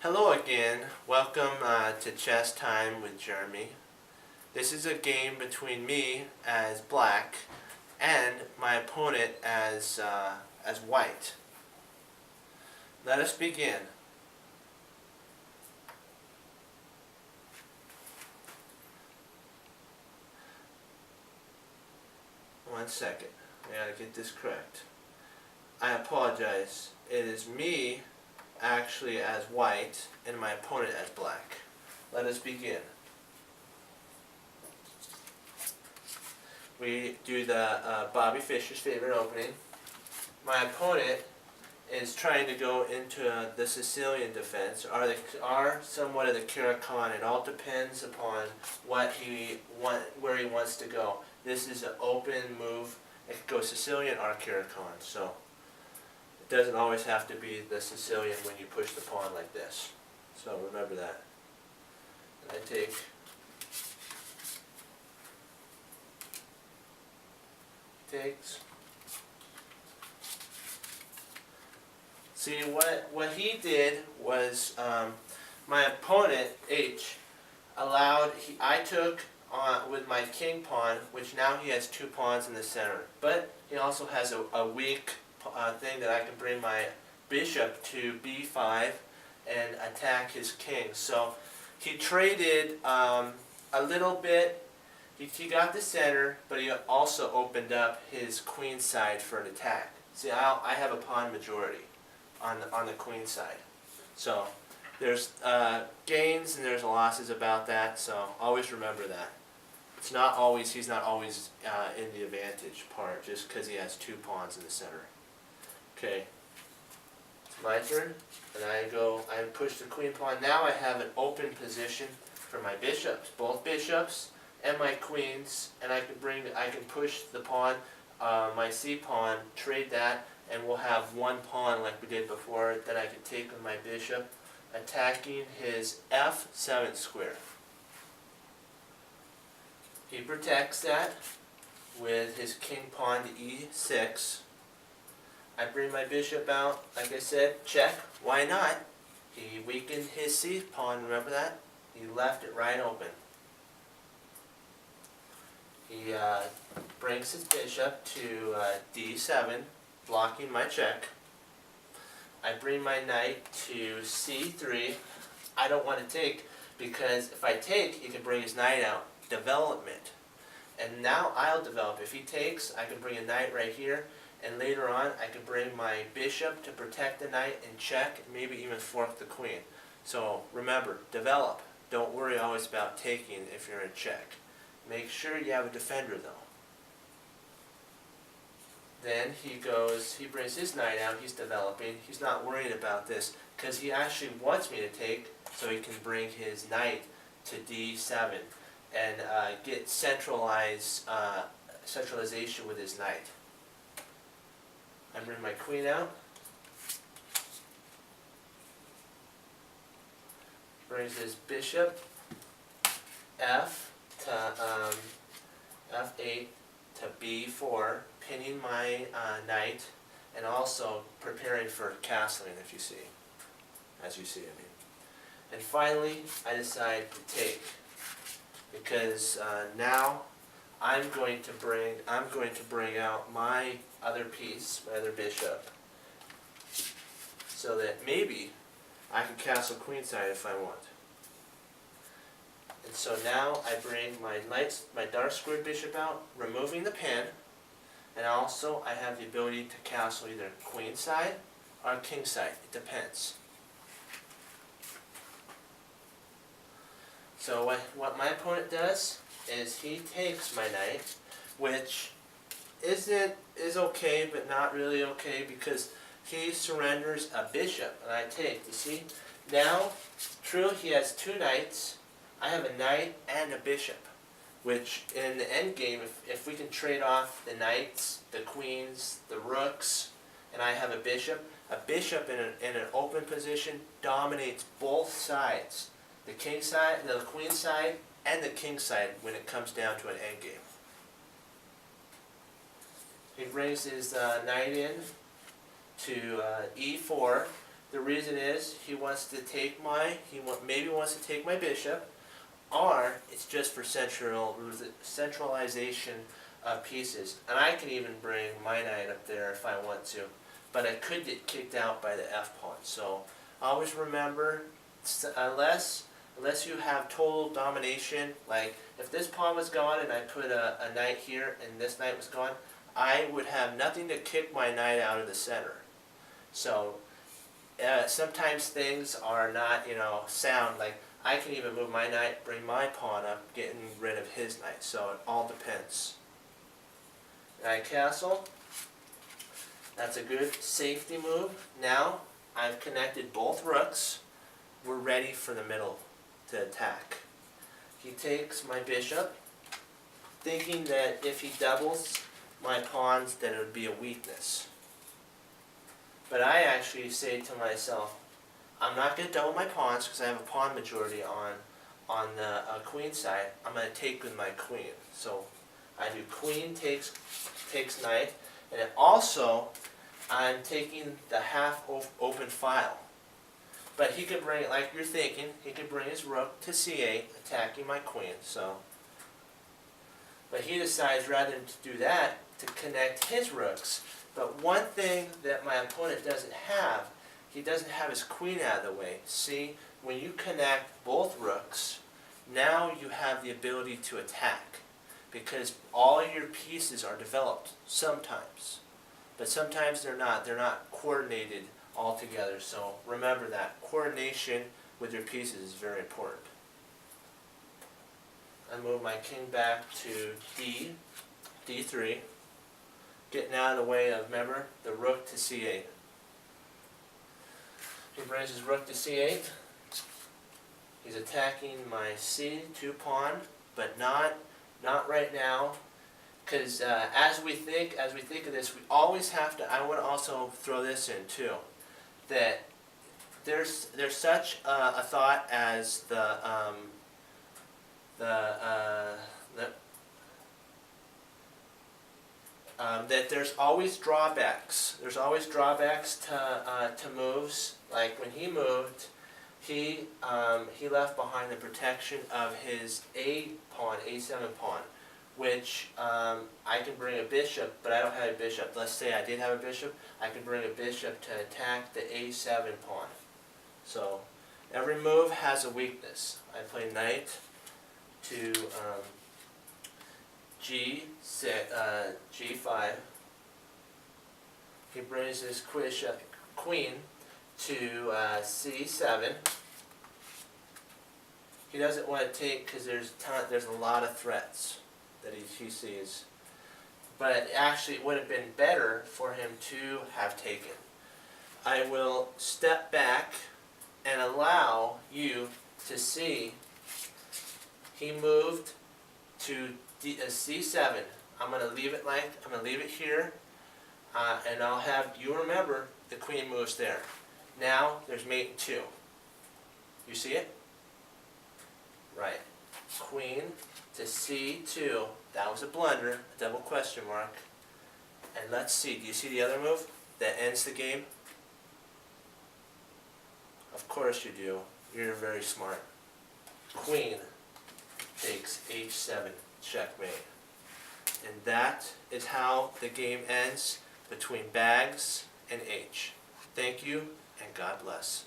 Hello again. Welcome to Chess Time with Jeremy. This is a game between me as black and my opponent as white. Let us begin. One second. I gotta get this correct. I apologize. It is me actually as white and my opponent as black. Let us begin. We do the Bobby Fischer's favorite opening. My opponent is trying to go into the Sicilian defense, or somewhat of the Caracan. It all depends upon where he wants to go. This is an open move. It could go Sicilian or Caracan. So it doesn't always have to be the Sicilian when you push the pawn like this. So remember that. And I take. Takes. See, what he did was my opponent H I took on with my king pawn, which now he has two pawns in the center, but he also has a weak thing that I can bring my bishop to b5 and attack his king. So he traded a little bit. He got the center, but he also opened up his queen side for an attack. See, I have a pawn majority on the queen side. So there's gains and there's losses about that, so always remember that. He's not always in the advantage part just because he has two pawns in the center. Okay, it's my turn, and I push the queen pawn. Now I have an open position for my bishops, both bishops and my queens, and I can push the pawn, my c pawn, trade that, and we'll have one pawn like we did before that I can take with my bishop, attacking his f7 square. He protects that with his king pawn to e6. I bring my bishop out, like I said, check, why not? He weakened his c pawn, remember that? He left it right open. He brings his bishop to d7, blocking my check. I bring my knight to c3. I don't want to take, because if I take, he can bring his knight out. Development. And now I'll develop. If he takes, I can bring a knight right here, and later on I can bring my bishop to protect the knight and check, and maybe even fork the queen. So remember, develop. Don't worry always about taking if you're in check. Make sure you have a defender though. Then he brings his knight out, he's developing. He's not worried about this because he actually wants me to take so he can bring his knight to d7 and get centralization with his knight. I bring my queen out. Brings his bishop, f to f8 to b4, pinning my knight, and also preparing for castling, as you see. And finally, I decide to take, because now I'm going to bring out my other piece, my other bishop, so that maybe I can castle queenside if I want. And so now I bring my dark squared bishop out, removing the pin, and also I have the ability to castle either queenside or kingside. It depends. So what my opponent does is he takes my knight, which is okay, but not really okay, because he surrenders a bishop, and I take. You see? Now, true, he has two knights. I have a knight and a bishop, which in the end game, if we can trade off the knights, the queens, the rooks, and I have a bishop in an open position dominates both sides, the king side, the queen side, and the king side when it comes down to an end game. He brings his knight in to e4, The reason is he wants to take maybe wants to take my bishop, or it's just for centralization of pieces. And I can even bring my knight up there if I want to, but I could get kicked out by the f pawn. So always remember, unless you have total domination, like if this pawn was gone and I put a knight here and this knight was gone, I would have nothing to kick my knight out of the center. So sometimes things are not, sound. Like I can even move my knight, bring my pawn up, getting rid of his knight. So it all depends. Knight castle. That's a good safety move. Now I've connected both rooks. We're ready for the middle to attack. He takes my bishop, thinking that if he doubles my pawns, that it would be a weakness. But I actually say to myself, I'm not going to double my pawns because I have a pawn majority on the queen side. I'm going to take with my queen. So I do queen takes knight, and then also I'm taking the half open file. But he could bring it, like you're thinking, he could bring his rook to c8, attacking my queen. But he decides rather than to do that, to connect his rooks. But one thing that my opponent doesn't have, he doesn't have his queen out of the way. See, when you connect both rooks, now you have the ability to attack, because all your pieces are developed sometimes. But sometimes they're not. They're not coordinated all together. So remember that. Coordination with your pieces is very important. I move my king back to d3. Getting out of the way of, remember, the rook to c8. He brings his rook to c8. He's attacking my c2 pawn, but not right now, because as we think of this, we always have to. I want to also throw this in too, that there's such a thought as that there's always drawbacks. There's always drawbacks to moves. Like when he moved, he left behind the protection of his a pawn, a7 pawn, which I can bring a bishop, but I don't have a bishop. Let's say I did have a bishop, I can bring a bishop to attack the a7 pawn. So every move has a weakness. I play knight to G5. He brings his queen to C7. He doesn't want to take because there's a lot of threats that he sees. But actually it would have been better for him to have taken. I will step back and allow you to see he moved to C7. I'm going to leave it here, and I'll have you remember the queen moves there. Now there's mate 2. You see it? Right. Queen to C2. That was a blunder, a double question mark. And let's see, do you see the other move that ends the game? Of course you do. You're very smart. Queen takes H7, checkmate. And that is how the game ends between Bags and H. Thank you, and God bless.